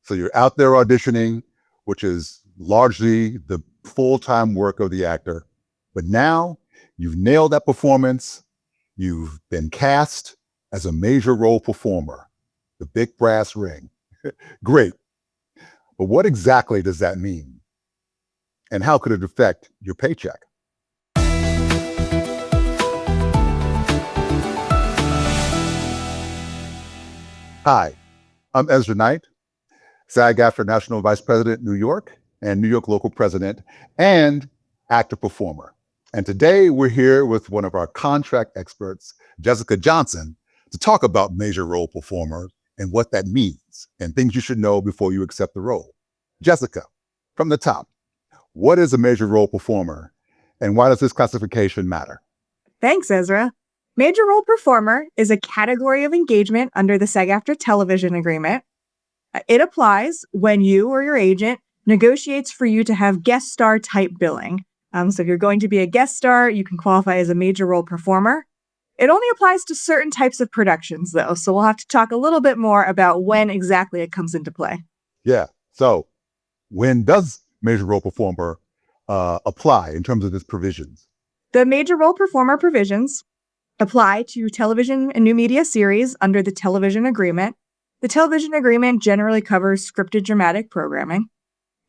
So you're out there auditioning, which is largely the full-time work of the actor. But now you've nailed that performance. You've been cast as a major role performer, the big brass ring. Great. But what exactly does that mean? And how could it affect your paycheck? Hi, I'm Ezra Knight, SAG-AFTRA National Vice President, New York, and New York Local President, and actor performer. And today we're here with one of our contract experts, Jessica Johnson, to talk about major role performer and what that means and things you should know before you accept the role. Jessica, from the top, what is a major role performer and why does this classification matter? Thanks, Ezra. Major role performer is a category of engagement under the SAG-AFTRA television agreement. It applies when you or your agent negotiates for you to have guest star type billing. So if you're going to be a guest star, you can qualify as a major role performer. It only applies to certain types of productions, though, so we'll have to talk a little bit more about when exactly it comes into play. Yeah, so when does major role performer apply in terms of its provisions? The major role performer provisions apply to television and new media series under the television agreement. The television agreement generally covers scripted dramatic programming.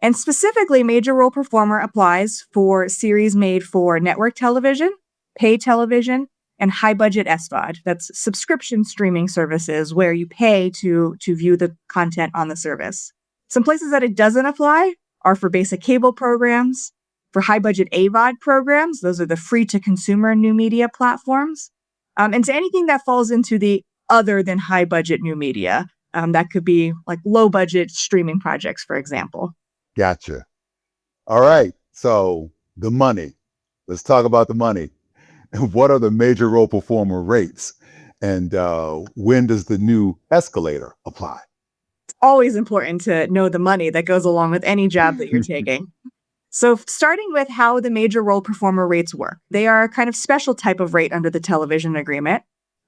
And specifically, major role performer applies for series made for network television, pay television, and high-budget SVOD. That's subscription streaming services where you pay to view the content on the service. Some places that it doesn't apply are for basic cable programs, for high-budget AVOD programs. Those are the free-to-consumer new media platforms. And to anything that falls into the other than high-budget new media. That could be like low-budget streaming projects, for example. Gotcha. All right. So the money. Let's talk about the money. What are the major role performer rates? And when does the new escalator apply? It's always important to know the money that goes along with any job that you're taking. So starting with how the major role performer rates work. They are a kind of special type of rate under the television agreement.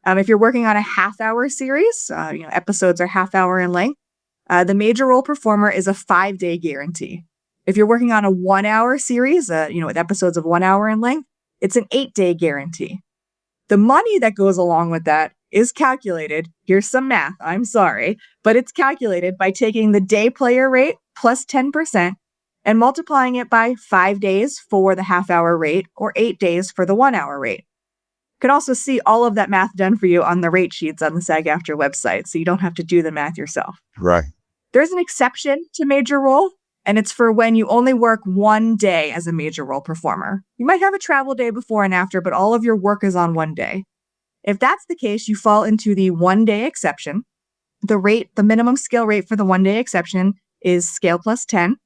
If you're working on a half-hour series, episodes are half-hour in length, the major role performer is a 5-day guarantee. If you're working on a 1-hour series, with episodes of 1 hour in length, it's an 8-day guarantee. The money that goes along with that is calculated. Here's some math, I'm sorry, but it's calculated by taking the day player rate plus 10% and multiplying it by 5 days for the half-hour rate or 8 days for the 1-hour rate. You can also see all of that math done for you on the rate sheets on the SAG-AFTRA website, so you don't have to do the math yourself. Right. There's an exception to major role, and it's for when you only work 1 day as a major role performer. You might have a travel day before and after, but all of your work is on 1 day. If that's the case, you fall into the 1-day exception. The minimum scale rate for the 1-day exception is scale plus 10,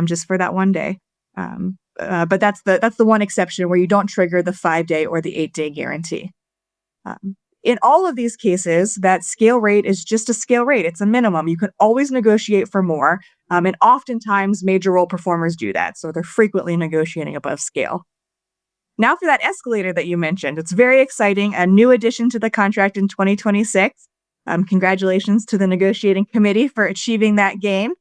just for that 1 day. But that's the one exception where you don't trigger the 5-day or the 8-day guarantee. In all of these cases, that scale rate is just a scale rate. It's a minimum. You can always negotiate for more. And oftentimes, major role performers do that. So they're frequently negotiating above scale. Now for that escalator that you mentioned, it's very exciting. A new addition to the contract in 2026. Congratulations to the negotiating committee for achieving that gain.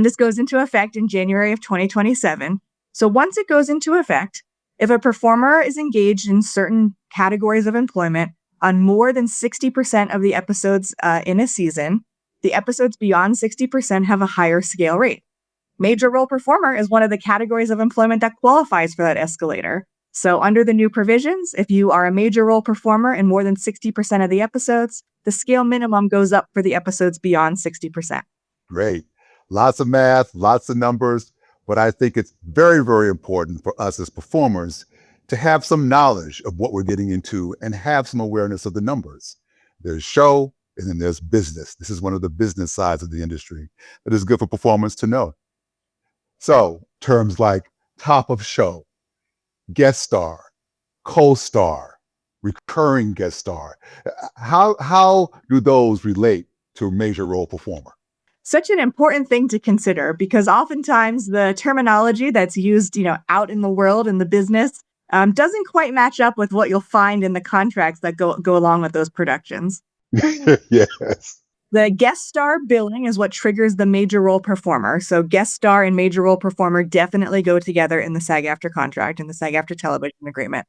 This goes into effect in January of 2027. So once it goes into effect, if a performer is engaged in certain categories of employment on more than 60% of the episodes in a season, the episodes beyond 60% have a higher scale rate. Major role performer is one of the categories of employment that qualifies for that escalator. So under the new provisions, if you are a major role performer in more than 60% of the episodes, the scale minimum goes up for the episodes beyond 60%. Great. Lots of math, lots of numbers. But I think it's very, very important for us as performers to have some knowledge of what we're getting into and have some awareness of the numbers. There's show and then there's business. This is one of the business sides of the industry that is good for performers to know. So terms like top of show, guest star, co-star, recurring guest star, how do those relate to a major role performer? Such an important thing to consider because oftentimes the terminology that's used, out in the world in the business doesn't quite match up with what you'll find in the contracts that go along with those productions. Yes. The guest star billing is what triggers the major role performer. So guest star and major role performer definitely go together in the SAG-AFTRA contract and the SAG-AFTRA television agreement.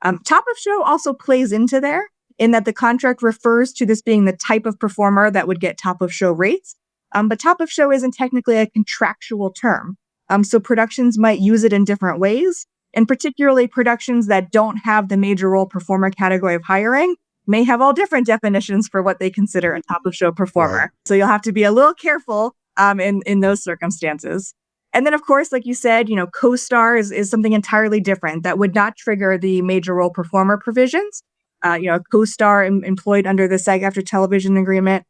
Top of show also plays into there in that the contract refers to this being the type of performer that would get top of show rates. But top of show isn't technically a contractual term. So productions might use it in different ways, and particularly productions that don't have the major role performer category of hiring may have all different definitions for what they consider a top of show performer. Right. So you'll have to be a little careful in those circumstances. And then, of course, like you said, co-star is something entirely different that would not trigger the major role performer provisions. A co-star employed under the SAG-AFTRA television agreement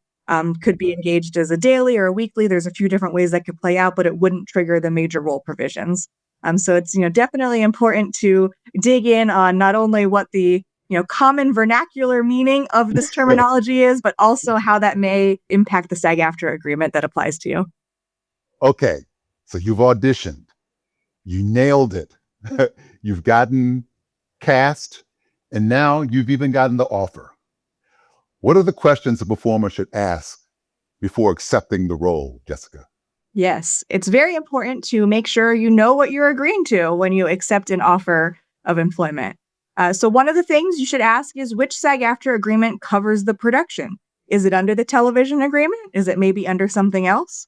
could be engaged as a daily or a weekly. There's a few different ways that could play out, but it wouldn't trigger the major role provisions. So it's definitely important to dig in on not only what the common vernacular meaning of this terminology is, but also how that may impact the SAG-AFTRA agreement that applies to you. Okay, so you've auditioned, you nailed it, you've gotten cast, and now you've even gotten the offer. What are the questions a performer should ask before accepting the role, Jessica? Yes, it's very important to make sure you know what you're agreeing to when you accept an offer of employment. So one of the things you should ask is which SAG-AFTRA agreement covers the production. Is it under the television agreement? Is it maybe under something else?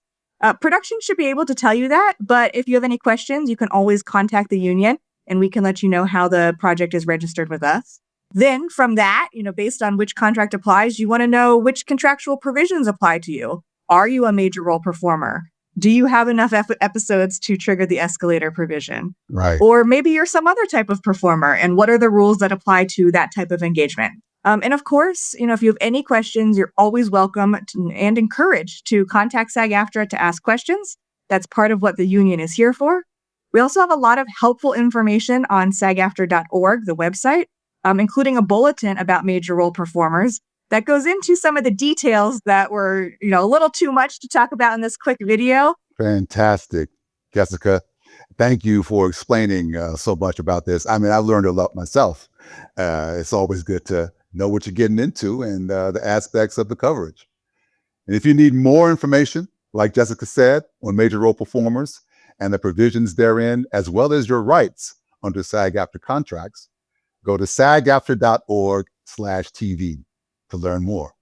Production should be able to tell you that, but if you have any questions, you can always contact the union and we can let you know how the project is registered with us. Then from that, based on which contract applies, you want to know which contractual provisions apply to you. Are you a major role performer? Do you have enough episodes to trigger the escalator provision? Right. Or maybe you're some other type of performer, and what are the rules that apply to that type of engagement? And of course, if you have any questions, you're always welcome and encouraged to contact SAG-AFTRA to ask questions. That's part of what the union is here for. We also have a lot of helpful information on SAGAFTRA.org, the website, including a bulletin about major role performers that goes into some of the details that were, a little too much to talk about in this quick video. Fantastic, Jessica. Thank you for explaining so much about this. I mean, I've learned a lot myself. It's always good to know what you're getting into and the aspects of the coverage. And if you need more information, like Jessica said, on major role performers and the provisions therein, as well as your rights under SAG-AFTRA contracts, go to SAGAFTRA.org/TV to learn more.